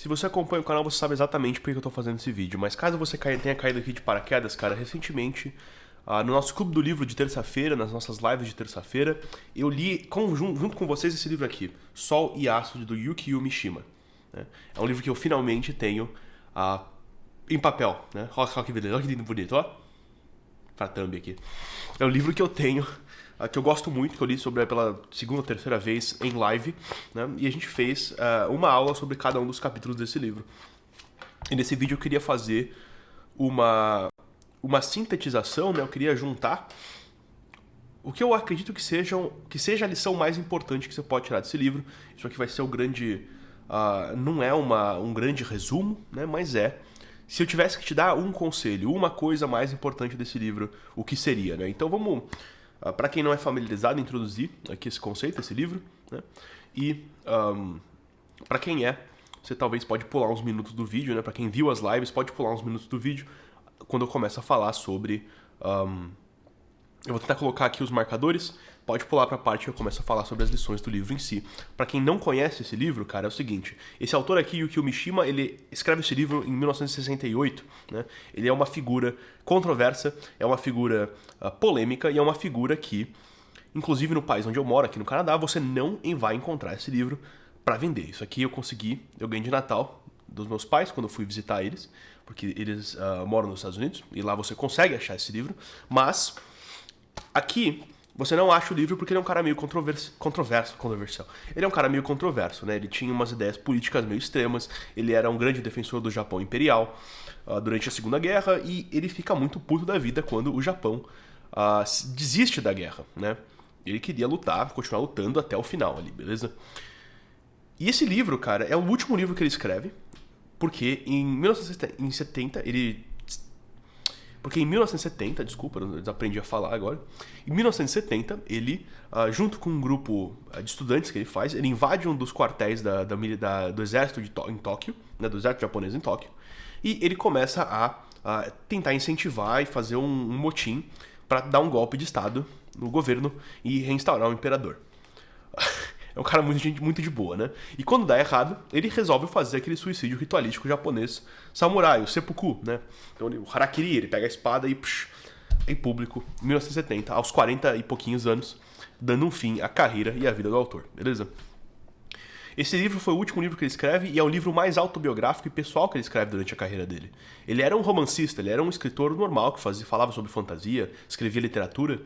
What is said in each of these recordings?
Se você acompanha o canal, você sabe exatamente por que eu tô fazendo esse vídeo. Mas caso você tenha caído aqui de paraquedas, cara, recentemente, no nosso clube do livro de terça-feira, nas nossas lives de terça-feira, eu li junto com vocês esse livro aqui, Sol e Aço, do Yukio Mishima. Né? É um livro que eu finalmente tenho em papel. Né? Olha que beleza, olha que lindo, bonito, ó. Pra thumb aqui. É um livro que eu tenho, que eu gosto muito, que eu li pela segunda ou terceira vez em live, né? E a gente fez uma aula sobre cada um dos capítulos desse livro. E nesse vídeo eu queria fazer uma sintetização, né? Eu queria juntar o que eu acredito que seja a lição mais importante que você pode tirar desse livro. Isso aqui vai ser o grande... não é um grande resumo, né? Mas se eu tivesse que te dar um conselho, uma coisa mais importante desse livro, o que seria, né? Então vamos, para quem não é familiarizado, introduzir aqui esse conceito, esse livro, né? E para quem você talvez pode pular uns minutos do vídeo, né? Para quem viu as lives, pode pular uns minutos do vídeo quando eu começo a falar sobre... eu vou tentar colocar aqui os marcadores, pode pular para a parte que eu começo a falar sobre as lições do livro em si. Para quem não conhece esse livro, cara, é o seguinte, esse autor aqui, Yukio Mishima, ele escreve esse livro em 1968, né? Ele é uma figura controversa, é uma figura polêmica e é uma figura que, inclusive no país onde eu moro, aqui no Canadá, você não vai encontrar esse livro para vender. Isso aqui eu ganhei de Natal dos meus pais quando eu fui visitar eles, porque eles moram nos Estados Unidos e lá você consegue achar esse livro, mas aqui você não acha o livro porque ele é um cara meio controversial. Ele é um cara meio controverso, né? Ele tinha umas ideias políticas meio extremas, ele era um grande defensor do Japão imperial durante a Segunda Guerra e ele fica muito puto da vida quando o Japão desiste da guerra, né? Ele queria continuar lutando até o final ali, beleza? E esse livro, cara, é o último livro que ele escreve, porque em 1970 desculpa, eu desaprendi a falar agora. Em 1970, ele, junto com um grupo de estudantes que ele faz, ele invade um dos quartéis do exército em Tóquio, né, do exército japonês em Tóquio, e ele começa a tentar incentivar e fazer um motim para dar um golpe de estado no governo e reinstaurar o imperador. É um cara muito de boa, né? E quando dá errado, ele resolve fazer aquele suicídio ritualístico japonês samurai, o seppuku, né? Então o harakiri, ele pega a espada e em público, em 1970, aos 40 e pouquinhos anos, dando um fim à carreira e à vida do autor, beleza? Esse livro foi o último livro que ele escreve e é o livro mais autobiográfico e pessoal que ele escreve durante a carreira dele. Ele era um romancista, ele era um escritor normal que falava sobre fantasia, escrevia literatura.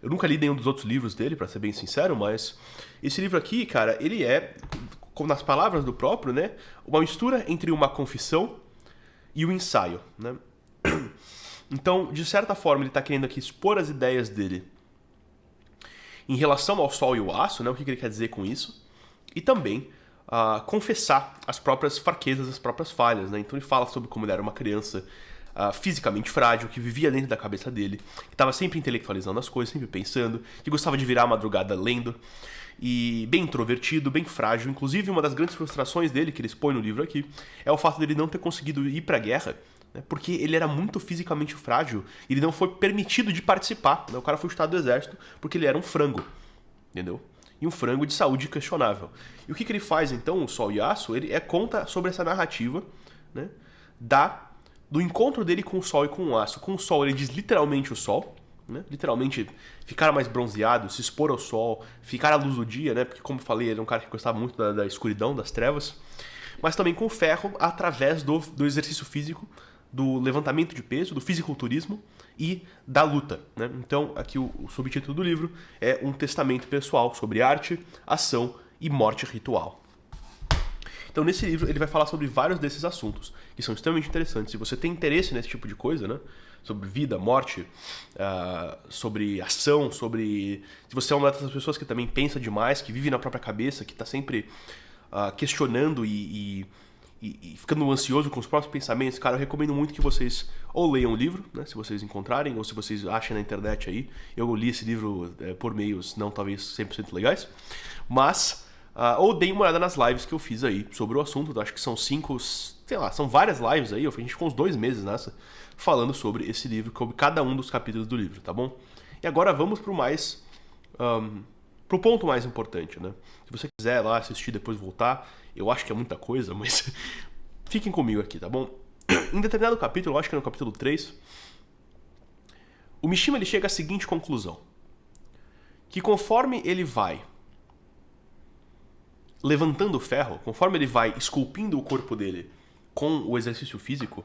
Eu nunca li nenhum dos outros livros dele, pra ser bem sincero, mas esse livro aqui, cara, ele como nas palavras do próprio, né, uma mistura entre uma confissão e um ensaio, né? Então, de certa forma, ele tá querendo aqui expor as ideias dele em relação ao Sol e o Aço, né, o que ele quer dizer com isso, e também confessar as próprias fraquezas, as próprias falhas, né? Então ele fala sobre como ele era uma criança fisicamente frágil, que vivia dentro da cabeça dele, que estava sempre intelectualizando as coisas, sempre pensando, que gostava de virar a madrugada lendo, e bem introvertido, bem frágil. Inclusive, uma das grandes frustrações dele, que ele expõe no livro aqui, é o fato dele não ter conseguido ir para a guerra, né, porque ele era muito fisicamente frágil, e ele não foi permitido de participar, né? O cara foi chutado do exército porque ele era um frango, entendeu? E um frango de saúde questionável. E o que ele faz, então, o Sol e Aço, ele conta sobre essa narrativa, né, do encontro dele com o Sol e com o Aço. Com o Sol, ele diz literalmente o Sol, né? Literalmente ficar mais bronzeado, se expor ao Sol, ficar à luz do dia, né? Porque, como eu falei, ele é um cara que gostava muito da escuridão, das trevas. Mas também com o ferro através do exercício físico, do levantamento de peso, do fisiculturismo e da luta, né? Então, aqui o subtítulo do livro é um testamento pessoal sobre arte, ação e morte ritual. Então, nesse livro, ele vai falar sobre vários desses assuntos, que são extremamente interessantes. Se você tem interesse nesse tipo de coisa, né? Sobre vida, morte, sobre ação, Se você é uma dessas pessoas que também pensa demais, que vive na própria cabeça, que está sempre questionando e ficando ansioso com os próprios pensamentos, cara, eu recomendo muito que vocês ou leiam o livro, né? Se vocês encontrarem, ou se vocês achem na internet aí. Eu li esse livro por meios não talvez 100% legais, mas... ou deem uma olhada nas lives que eu fiz aí sobre o assunto. Acho que são são várias lives aí. A gente ficou uns 2 meses nessa, falando sobre esse livro, sobre cada um dos capítulos do livro, tá bom? E agora vamos pro ponto mais importante, né? Se você quiser lá assistir depois voltar, eu acho que é muita coisa, mas Fiquem comigo aqui, tá bom? Em determinado capítulo, eu acho que é no capítulo 3, o Mishima ele chega à seguinte conclusão. Que conforme ele vai levantando o ferro, conforme ele vai esculpindo o corpo dele com o exercício físico,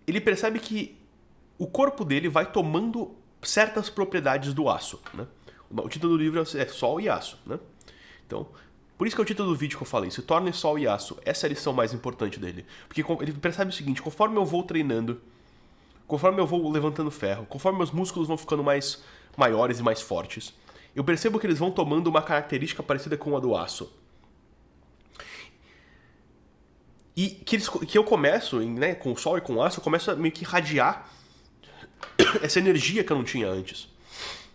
ele percebe que o corpo dele vai tomando certas propriedades do aço, né? O título do livro é Sol e Aço, né? Então, por isso que é o título do vídeo que eu falei, se torne Sol e Aço. Essa é a lição mais importante dele. Porque ele percebe o seguinte, conforme eu vou treinando, conforme eu vou levantando ferro, conforme meus músculos vão ficando mais maiores e mais fortes, eu percebo que eles vão tomando uma característica parecida com a do aço. E que eu começo, né, com o Sol e com o aço, eu começo a meio que irradiar essa energia que eu não tinha antes.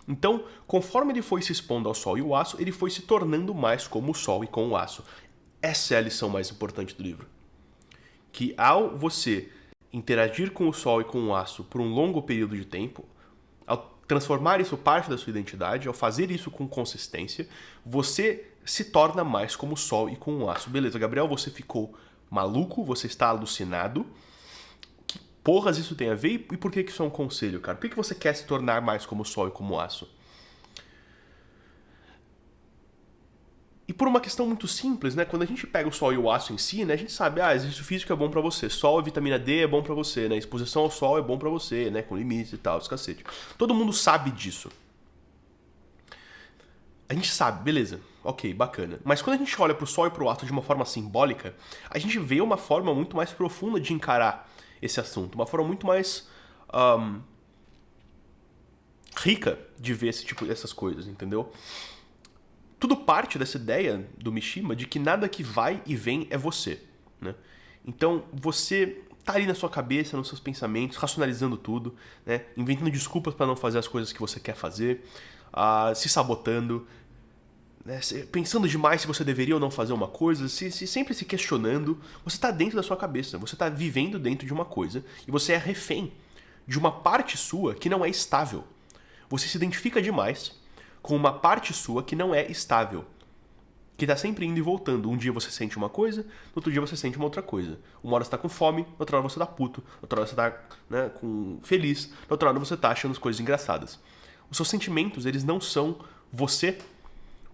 Então, conforme ele foi se expondo ao Sol e ao aço, ele foi se tornando mais como o Sol e com o aço. Essa é a lição mais importante do livro. Que ao você interagir com o Sol e com o aço por um longo período de tempo, ao transformar isso parte da sua identidade, ao fazer isso com consistência, você se torna mais como o Sol e com o aço. Beleza, Gabriel, você ficou maluco, você está alucinado. Que porras isso tem a ver e por que isso é um conselho, cara? Por que você quer se tornar mais como o Sol e como o aço? E por uma questão muito simples, né? Quando a gente pega o Sol e o aço em si, né? A gente sabe, exercício físico é bom pra você, Sol e vitamina D é bom pra você, né? Exposição ao Sol é bom pra você, né? Com limites e tal, os cacete. Todo mundo sabe disso. A gente sabe, beleza, ok, bacana. Mas quando a gente olha pro Sol e pro aço de uma forma simbólica, a gente vê uma forma muito mais profunda de encarar esse assunto, uma forma muito mais rica de ver essas coisas, entendeu? Tudo parte dessa ideia do Mishima de que nada que vai e vem é você, né? Então você tá ali na sua cabeça, nos seus pensamentos, racionalizando tudo, né? Inventando desculpas para não fazer as coisas que você quer fazer, se sabotando, né? Pensando demais se você deveria ou não fazer uma coisa, sempre se questionando. Você tá dentro da sua cabeça, você tá vivendo dentro de uma coisa e você é refém de uma parte sua que não é estável. Você se identifica demais com uma parte sua que não é estável, que está sempre indo e voltando. Um dia você sente uma coisa, no outro dia você sente uma outra coisa. Uma hora você está com fome, na outra hora você está puto, na outra hora você está, né, feliz, na outra hora você está achando as coisas engraçadas. Os seus sentimentos, eles não são você,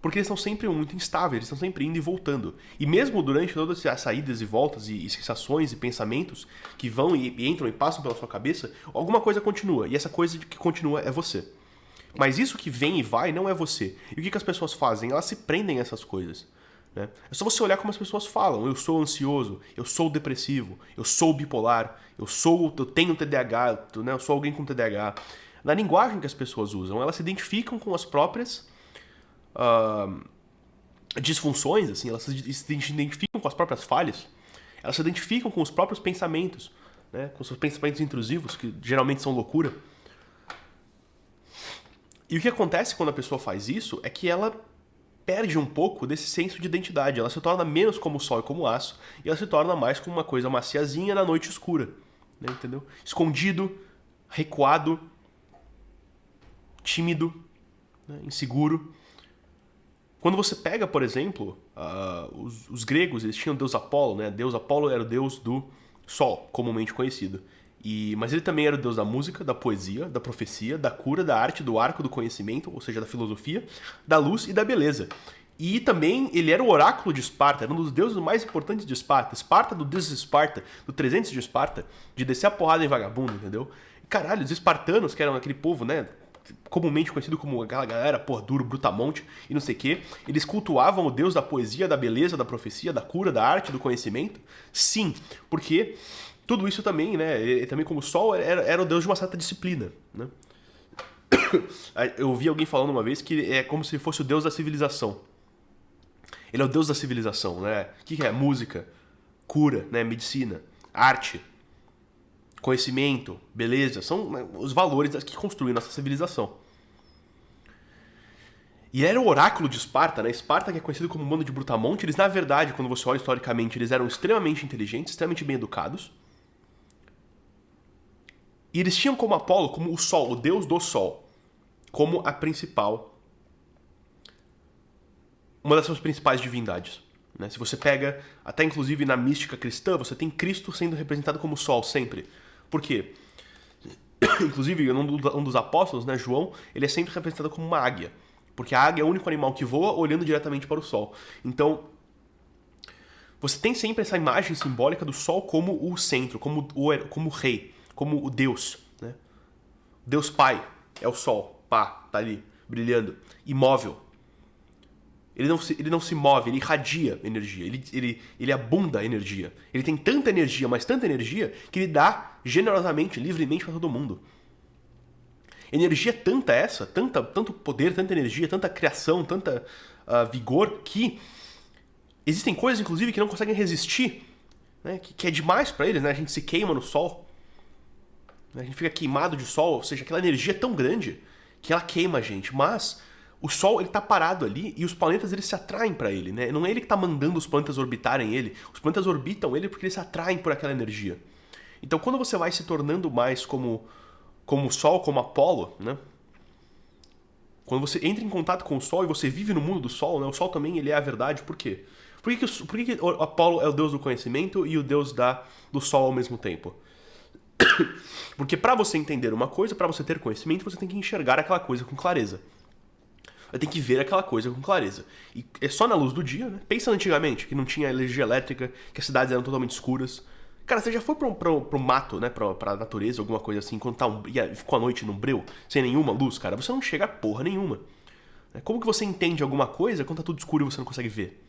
porque eles estão sempre muito instáveis, eles estão sempre indo e voltando. E mesmo durante todas as saídas e voltas e sensações e pensamentos que vão e entram e passam pela sua cabeça, alguma coisa continua, e essa coisa que continua é você. Mas isso que vem e vai não é você. E o que as pessoas fazem? Elas se prendem a essas coisas, né? É só você olhar como as pessoas falam. Eu sou ansioso, eu sou depressivo, eu sou bipolar, eu tenho TDAH, né? Eu sou alguém com TDAH. Na linguagem que as pessoas usam, elas se identificam com as próprias disfunções, assim, elas se identificam com as próprias falhas, elas se identificam com os próprios pensamentos, né? Com seus pensamentos intrusivos, que geralmente são loucura. E o que acontece quando a pessoa faz isso é que ela perde um pouco desse senso de identidade. Ela se torna menos como o Sol e como o aço, e ela se torna mais como uma coisa maciazinha na noite escura, né, entendeu? Escondido, recuado, tímido, né, inseguro. Quando você pega, por exemplo, os gregos, eles tinham o deus Apolo, né? Deus Apolo era o deus do Sol, comumente conhecido. Mas ele também era o deus da música, da poesia, da profecia, da cura, da arte, do arco do conhecimento, ou seja, da filosofia, da luz e da beleza. E também ele era o oráculo de Esparta, era um dos deuses mais importantes de Esparta. Esparta, do deus de Esparta, do 300 de Esparta, de descer a porrada em vagabundo, entendeu? E caralho, os espartanos, que eram aquele povo, né, comumente conhecido como aquela galera, porra, duro, brutamonte e não sei o quê, eles cultuavam o deus da poesia, da beleza, da profecia, da cura, da arte, do conhecimento? Sim, porque tudo isso também, né, ele, também como o Sol, era o deus de uma certa disciplina, né? Eu ouvi alguém falando uma vez que é como se fosse o deus da civilização. Ele é o deus da civilização, né? O que é? Música, cura, né? Medicina, arte, conhecimento, beleza. São, né, os valores que construem nossa civilização. E era o oráculo de Esparta, né? Esparta, que é conhecido como bando de brutamonte, eles, na verdade, quando você olha historicamente, eles eram extremamente inteligentes, extremamente bem educados. E eles tinham como Apolo, como o Sol, o deus do Sol, como a principal, uma das suas principais divindades. Né? Se você pega, até inclusive na mística cristã, você tem Cristo sendo representado como sol sempre. Por quê? Inclusive, um dos apóstolos, né, João, ele é sempre representado como uma águia. Porque a águia é o único animal que voa olhando diretamente para o sol. Então, você tem sempre essa imagem simbólica do sol como o centro, como o rei, como o Deus. Né? Deus Pai é o sol, pá, tá ali, brilhando, imóvel. Ele não se move, ele irradia energia, ele abunda energia. Ele tem tanta energia, mas tanta energia, que ele dá generosamente, livremente para todo mundo. Energia tanta essa, tanto poder, tanta energia, tanta criação, tanta vigor, que existem coisas, inclusive, que não conseguem resistir, né? Que é demais para eles, né? A gente se queima no sol, né? A gente fica queimado de sol, ou seja, aquela energia é tão grande que ela queima a gente, mas o Sol, ele tá parado ali e os planetas, eles se atraem para ele, né? Não é ele que tá mandando os planetas orbitarem ele. Os planetas orbitam ele porque eles se atraem por aquela energia. Então, quando você vai se tornando mais como o Sol, como Apolo, né? Quando você entra em contato com o Sol e você vive no mundo do Sol, né? O Sol também, ele é a verdade. Por quê? Por que o Apolo é o deus do conhecimento e o deus do Sol ao mesmo tempo? Porque para você entender uma coisa, para você ter conhecimento, você tem que enxergar aquela coisa com clareza. Eu tenho que ver aquela coisa com clareza. E é só na luz do dia, né? Pensa antigamente, que não tinha energia elétrica, que as cidades eram totalmente escuras. Cara, você já foi pro mato, né? Pra natureza, alguma coisa assim, quando ficou a noite num breu, sem nenhuma luz, cara? Você não chega a porra nenhuma. Como que você entende alguma coisa quando tá tudo escuro e você não consegue ver?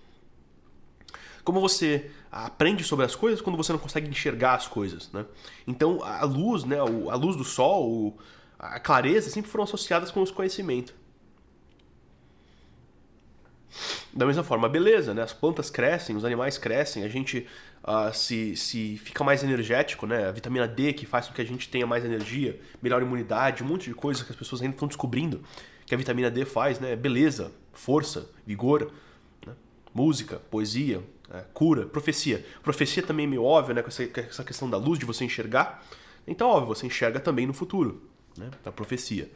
Como você aprende sobre as coisas quando você não consegue enxergar as coisas, né? Então, a luz, né? A luz do sol, a clareza sempre foram associadas com os conhecimentos. Da mesma forma, beleza, né? As plantas crescem, os animais crescem, a gente se fica mais energético, né? A vitamina D que faz com que a gente tenha mais energia, melhor imunidade, um monte de coisas que as pessoas ainda estão descobrindo que a vitamina D faz, né? Beleza, força, vigor, né? Música, poesia, cura, profecia. Profecia também é meio óbvio, né? Com essa questão da luz, de você enxergar. Então, óbvio, você enxerga também no futuro, né? Da profecia.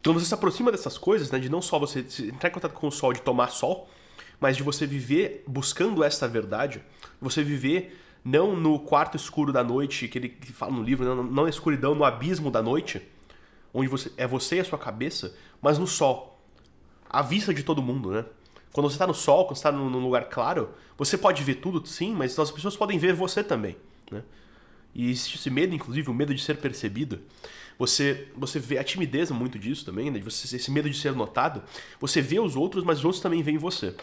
Quando você se aproxima dessas coisas, né, de não só você entrar em contato com o sol, de tomar sol, mas de você viver buscando essa verdade, você viver não no quarto escuro da noite, que ele fala no livro, não na escuridão, no abismo da noite, onde você e a sua cabeça, mas no sol, à vista de todo mundo, né? Quando você está no sol, quando você está num lugar claro, você pode ver tudo, sim, mas as pessoas podem ver você também, né? E existe esse medo, inclusive, o medo de ser percebido. Você vê a timidez muito disso também, né? Esse medo de ser notado. Você vê os outros, mas os outros também veem você.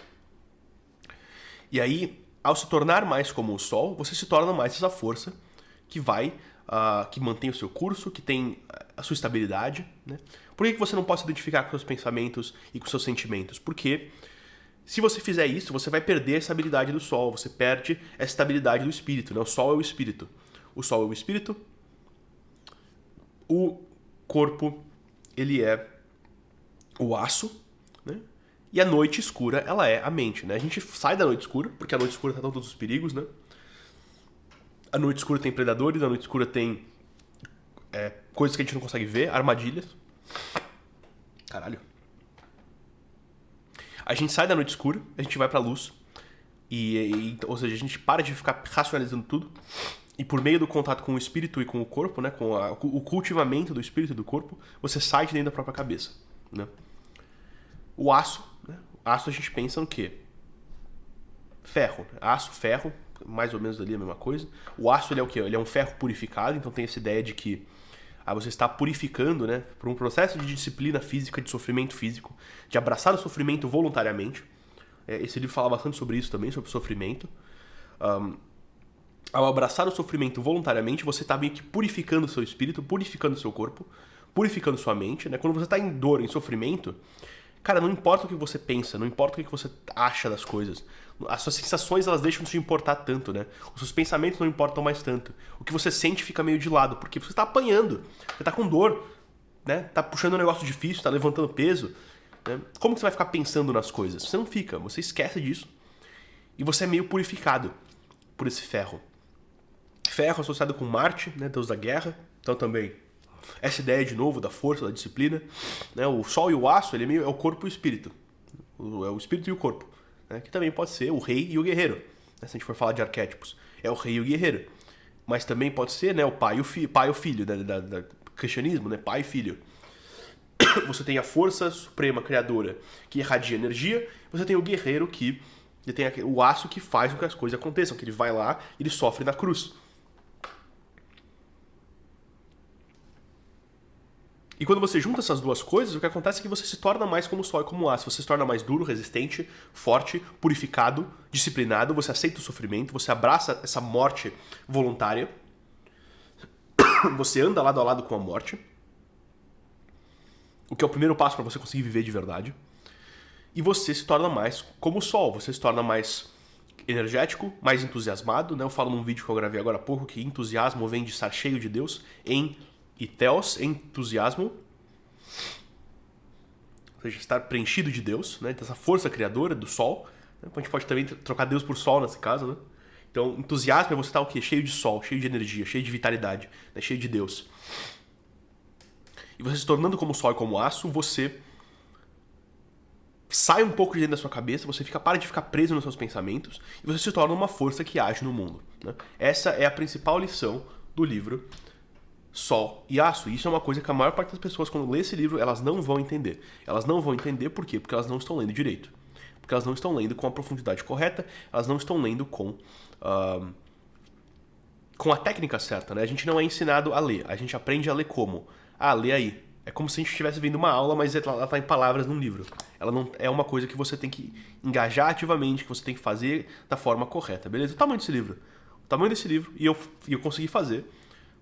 E aí, ao se tornar mais como o Sol, você se torna mais essa força que que mantém o seu curso, que tem a sua estabilidade, né? Por que você não pode se identificar com seus pensamentos e com seus sentimentos? Porque se você fizer isso, você vai perder essa habilidade do Sol, você perde essa estabilidade do espírito, né? O Sol é o espírito. O Sol é o espírito, o corpo, ele é o aço, né? E a noite escura, ela é a mente, né? A gente sai da noite escura, porque a noite escura tá todos os perigos, né? A noite escura tem predadores, a noite escura tem coisas que a gente não consegue ver, armadilhas. Caralho. A gente sai da noite escura, a gente vai pra luz, ou seja, a gente para de ficar racionalizando tudo. E por meio do contato com o espírito e com o corpo, né, com o cultivamento do espírito e do corpo, você sai de dentro da própria cabeça, né? O aço, né? O aço a gente pensa no quê? Ferro. Aço, ferro, mais ou menos ali a mesma coisa. O aço, ele é o quê? Ele é um ferro purificado, então tem essa ideia de que você está purificando, né, por um processo de disciplina física, de sofrimento físico, de abraçar o sofrimento voluntariamente. Esse livro fala bastante sobre isso também, sobre o sofrimento. Ao abraçar o sofrimento voluntariamente, você está meio que purificando o seu espírito, purificando o seu corpo, purificando sua mente, né? Quando você está em dor, em sofrimento, cara, não importa o que você pensa, não importa o que você acha das coisas. As suas sensações, elas deixam de te importar tanto, né? Os seus pensamentos não importam mais tanto. O que você sente fica meio de lado, porque você está apanhando, você está com dor, né? Tá puxando um negócio difícil, tá levantando peso, né? Como que você vai ficar pensando nas coisas? Você não fica, você esquece disso. E você é meio purificado por esse ferro. Ferro associado com Marte, né, deus da guerra. Então também essa ideia de novo da força, da disciplina, né? O Sol e o Aço, ele é o corpo e o espírito. É o espírito e o corpo, né? Que também pode ser o rei e o guerreiro, né? Se a gente for falar de arquétipos, é o rei e o guerreiro. Mas também pode ser, né, o pai e o filho, da cristianismo, né? Pai e filho. Você tem a força suprema criadora que irradia energia, você tem o guerreiro que tem o aço que faz com que as coisas aconteçam, que ele vai lá e ele sofre na cruz. E quando você junta essas duas coisas, o que acontece é que você se torna mais como o sol e como o aço. Você se torna mais duro, resistente, forte, purificado, disciplinado, você aceita o sofrimento, você abraça essa morte voluntária, você anda lado a lado com a morte, o que é o primeiro passo para você conseguir viver de verdade. E você se torna mais como o sol, você se torna mais energético, mais entusiasmado, né? Eu falo num vídeo que eu gravei agora há pouco que entusiasmo vem de estar cheio de Deus, e theos, entusiasmo, ou seja, estar preenchido de Deus, né? Então, essa força criadora do sol, né? A gente pode também trocar Deus por sol nesse caso, né? Então, entusiasmo é você estar o quê? Cheio de sol, cheio de energia, cheio de vitalidade, né? Cheio de Deus. E você se tornando como sol e como aço, você sai um pouco de dentro da sua cabeça, você para de ficar preso nos seus pensamentos e você se torna uma força que age no mundo, né? Essa é a principal lição do livro Sol e Aço. E isso é uma coisa que a maior parte das pessoas, quando lê esse livro, elas não vão entender. Elas não vão entender por quê? Porque elas não estão lendo direito. Porque elas não estão lendo com a profundidade correta, elas não estão lendo com a técnica certa, né? A gente não é ensinado a ler, a gente aprende a ler como? Ah, lê aí. É como se a gente estivesse vendo uma aula, mas ela está em palavras num livro. Ela não é uma coisa que você tem que engajar ativamente, que você tem que fazer da forma correta, beleza? O tamanho desse livro. O tamanho desse livro, e eu consegui fazer.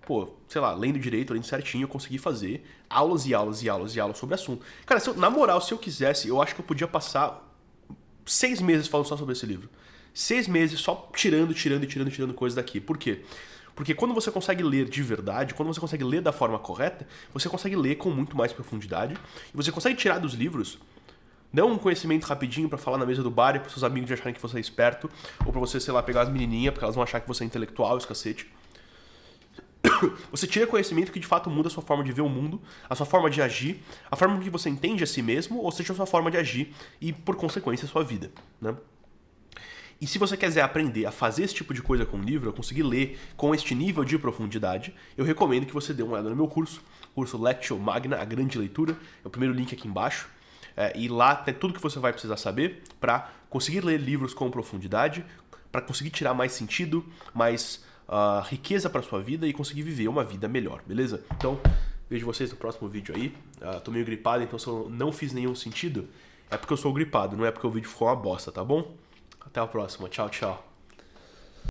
Pô, sei lá, lendo direito, lendo certinho, eu consegui fazer aulas e aulas e aulas e aulas sobre o assunto. Cara, na moral, se eu quisesse, eu acho que eu podia passar 6 meses falando só sobre esse livro. 6 meses só tirando coisas daqui. Por quê? Porque quando você consegue ler de verdade, quando você consegue ler da forma correta, você consegue ler com muito mais profundidade. E você consegue tirar dos livros, não um conhecimento rapidinho pra falar na mesa do bar e pros seus amigos acharem que você é esperto, ou pra você, sei lá, pegar as menininhas porque elas vão achar que você é intelectual, esse cacete. Você tira conhecimento que de fato muda a sua forma de ver o mundo, a sua forma de agir, a forma que você entende a si mesmo, ou seja, a sua forma de agir e, por consequência, a sua vida, né? E se você quiser aprender a fazer esse tipo de coisa com o livro, a conseguir ler com este nível de profundidade, eu recomendo que você dê uma olhada no meu curso Lectio Magna, a grande leitura, é o primeiro link aqui embaixo, e lá tem tudo que você vai precisar saber para conseguir ler livros com profundidade, para conseguir tirar mais sentido, mais riqueza para sua vida e conseguir viver uma vida melhor, beleza? Então, vejo vocês no próximo vídeo aí. Tô meio gripado, então se eu não fiz nenhum sentido, é porque eu sou gripado, não é porque o vídeo ficou uma bosta, tá bom? Até a próxima. Tchau, tchau.